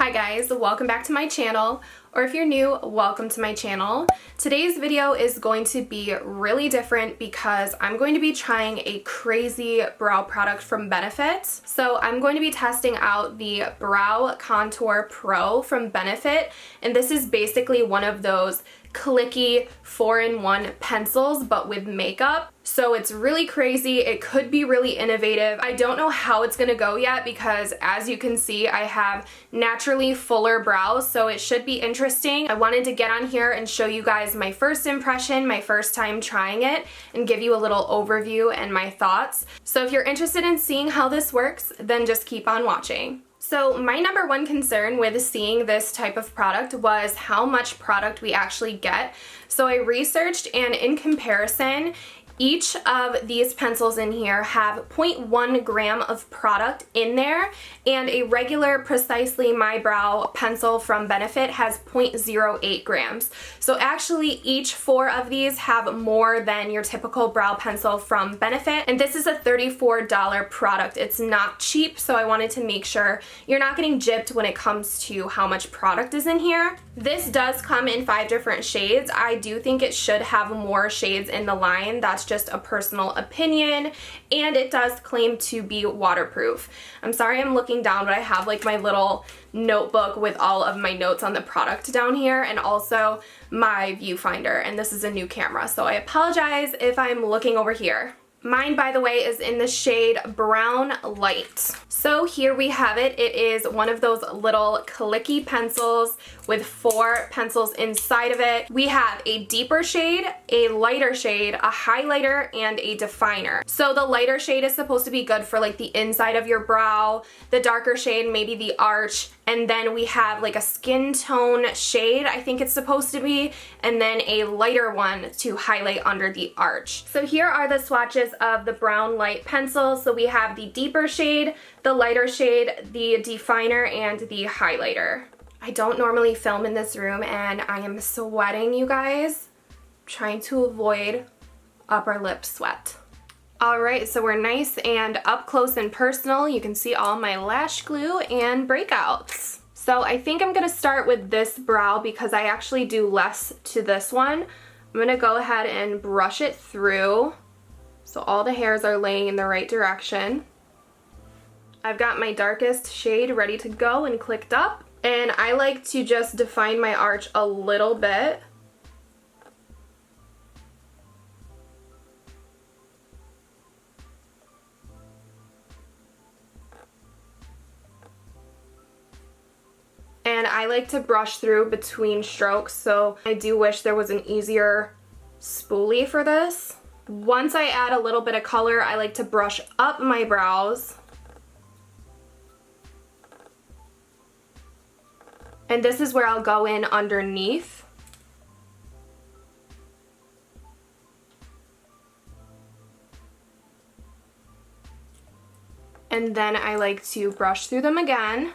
Hi guys, welcome back to my channel, or if you're new, welcome to my channel. Today's video is going to be really different because I'm going to be trying a crazy brow product from Benefit. So I'm going to be testing out the Brow Contour Pro from Benefit, and this is basically one of those clicky 4-in-1 pencils but with makeup. So it's really crazy. It could be really innovative. I don't know how it's gonna go yet because as you can see I have naturally fuller brows, so it should be interesting. I wanted to get on here and show you guys my first impression, my first time trying it, and give you a little overview and my thoughts. So if you're interested in seeing how this works, then just keep on watching. So my number one concern with seeing this type of product was how much product we actually get. So I researched, and in comparison, each of these pencils in here have 0.1 gram of product in there, and a regular Precisely My Brow pencil from Benefit has 0.08 grams. So actually each 4 of these have more than your typical brow pencil from Benefit, and this is a $34 product. It's not cheap, so I wanted to make sure you're not getting gypped when it comes to how much product is in here. This does come in 5 different shades. I do think it should have more shades in the line. That's just a personal opinion, and it does claim to be waterproof. I'm sorry I'm looking down, but I have like my little notebook with all of my notes on the product down here, and also my viewfinder, and this is a new camera, so I apologize if I'm looking over here. Mine, by the way, is in the shade Brown Light. So here we have it. It is one of those little clicky pencils with 4 pencils inside of it. We have a deeper shade, a lighter shade, a highlighter, and a definer. So the lighter shade is supposed to be good for like the inside of your brow, the darker shade maybe the arch, and then we have like a skin tone shade, I think it's supposed to be, and then a lighter one to highlight under the arch. So here are the swatches of the Brown Light pencil. So we have the deeper shade, the lighter shade, the definer, and the highlighter. I don't normally film in this room and I am sweating, you guys. Trying to avoid upper lip sweat. Alright, so we're nice and up close and personal. You can see all my lash glue and breakouts. So I think I'm going to start with this brow because I actually do less to this one. I'm going to go ahead and brush it through so all the hairs are laying in the right direction. I've got my darkest shade ready to go and clicked up. And I like to just define my arch a little bit. And I like to brush through between strokes, so I do wish there was an easier spoolie for this. Once I add a little bit of color, I like to brush up my brows. And this is where I'll go in underneath. And then I like to brush through them again.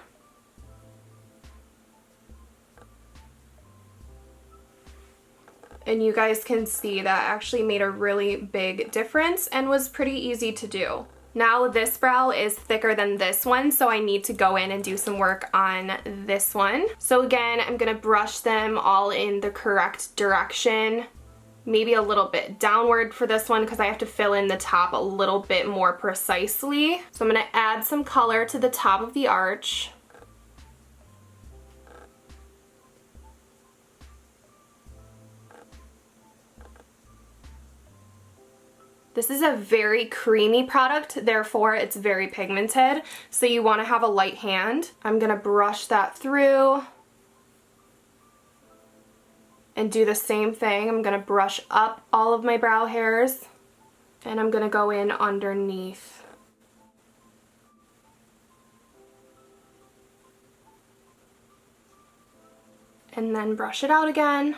And you guys can see that actually made a really big difference and was pretty easy to do. Now this brow is thicker than this one, so I need to go in and do some work on this one. So again, I'm going to brush them all in the correct direction. Maybe a little bit downward for this one because I have to fill in the top a little bit more precisely. So I'm going to add some color to the top of the arch. This is a very creamy product, therefore it's very pigmented, so you want to have a light hand. I'm going to brush that through and do the same thing. I'm going to brush up all of my brow hairs and I'm going to go in underneath. And then brush it out again.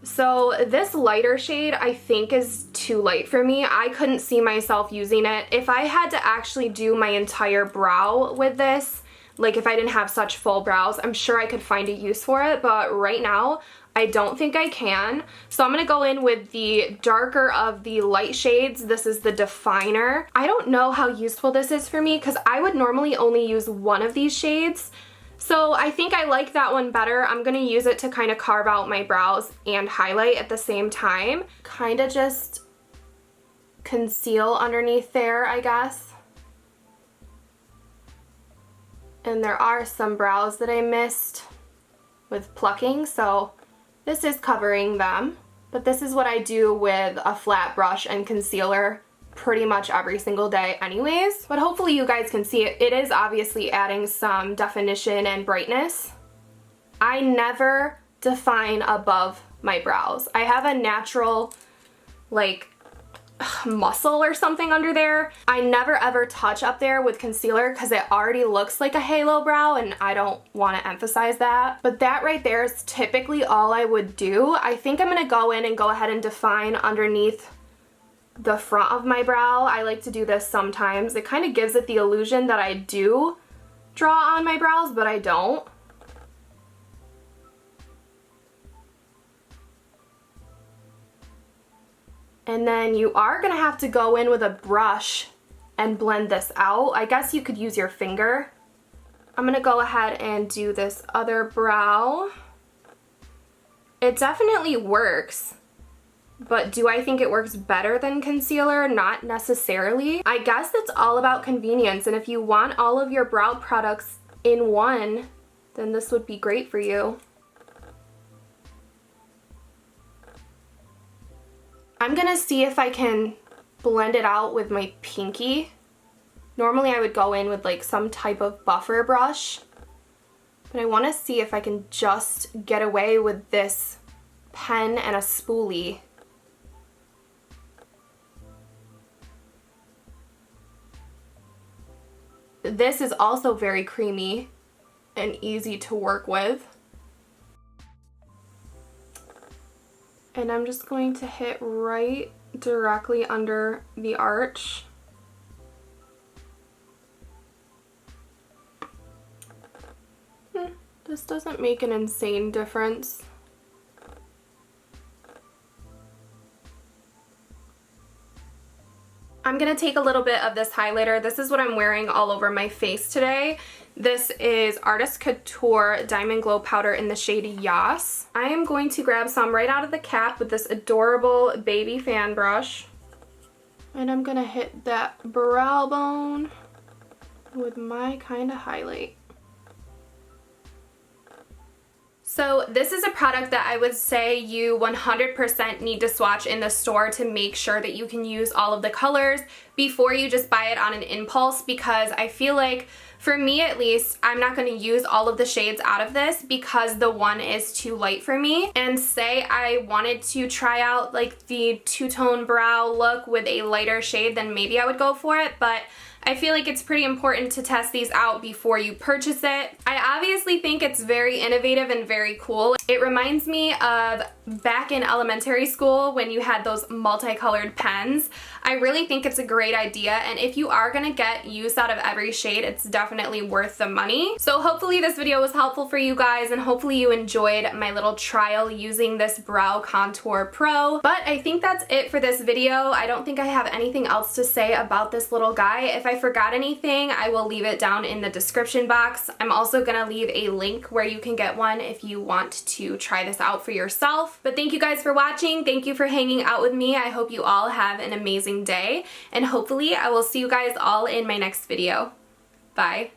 So this lighter shade I think is too light for me. I couldn't see myself using it. If I had to actually do my entire brow with this, like if I didn't have such full brows, I'm sure I could find a use for it, but right now I don't think I can. So I'm gonna go in with the darker of the light shades. This is the definer. I don't know how useful this is for me because I would normally only use one of these shades. So I think I like that one better. I'm gonna use it to kind of carve out my brows and highlight at the same time. Kind of just conceal underneath there, I guess. And there are some brows that I missed with plucking, so this is covering them. But this is what I do with a flat brush and concealer pretty much every single day anyways. But hopefully you guys can see it. It is obviously adding some definition and brightness. I never define above my brows. I have a natural, like, muscle or something under there. I never ever touch up there with concealer because it already looks like a halo brow and I don't want to emphasize that. But that right there is typically all I would do. I think I'm going to go in and go ahead and define underneath the front of my brow. I like to do this sometimes. It kind of gives it the illusion that I do draw on my brows, but I don't. And then you are going to have to go in with a brush and blend this out. I guess you could use your finger. I'm going to go ahead and do this other brow. It definitely works, but do I think it works better than concealer? Not necessarily. I guess it's all about convenience, and if you want all of your brow products in one, then this would be great for you. I'm gonna see if I can blend it out with my pinky. Normally I would go in with like some type of buffer brush, but I want to see if I can just get away with this pen and a spoolie. This is also very creamy and easy to work with. And I'm just going to hit right directly under the arch. This doesn't make an insane difference. I'm gonna take a little bit of this highlighter. This is what I'm wearing all over my face today. This is Artist Couture Diamond Glow Powder in the shade Yasss. I am going to grab some right out of the cap with this adorable baby fan brush. And I'm gonna hit that brow bone with my kind of highlight. So this is a product that I would say you 100% need to swatch in the store to make sure that you can use all of the colors before you just buy it on an impulse, because I feel like, for me at least, I'm not going to use all of the shades out of this because the one is too light for me. And say I wanted to try out like the two-tone brow look with a lighter shade, then maybe I would go for it, but I feel like it's pretty important to test these out before you purchase it. I obviously think it's very innovative and very cool. It reminds me of back in elementary school when you had those multicolored pens. I really think it's a great idea, and if you are gonna get use out of every shade, it's definitely worth the money. So hopefully this video was helpful for you guys, and hopefully you enjoyed my little trial using this Brow Contour Pro. But I think that's it for this video. I don't think I have anything else to say about this little guy. If I forgot anything, I will leave it down in the description box. I'm also gonna leave a link where you can get one if you want to try this out for yourself. But thank you guys for watching. Thank you for hanging out with me. I hope you all have an amazing day, and hopefully I will see you guys all in my next video. Bye.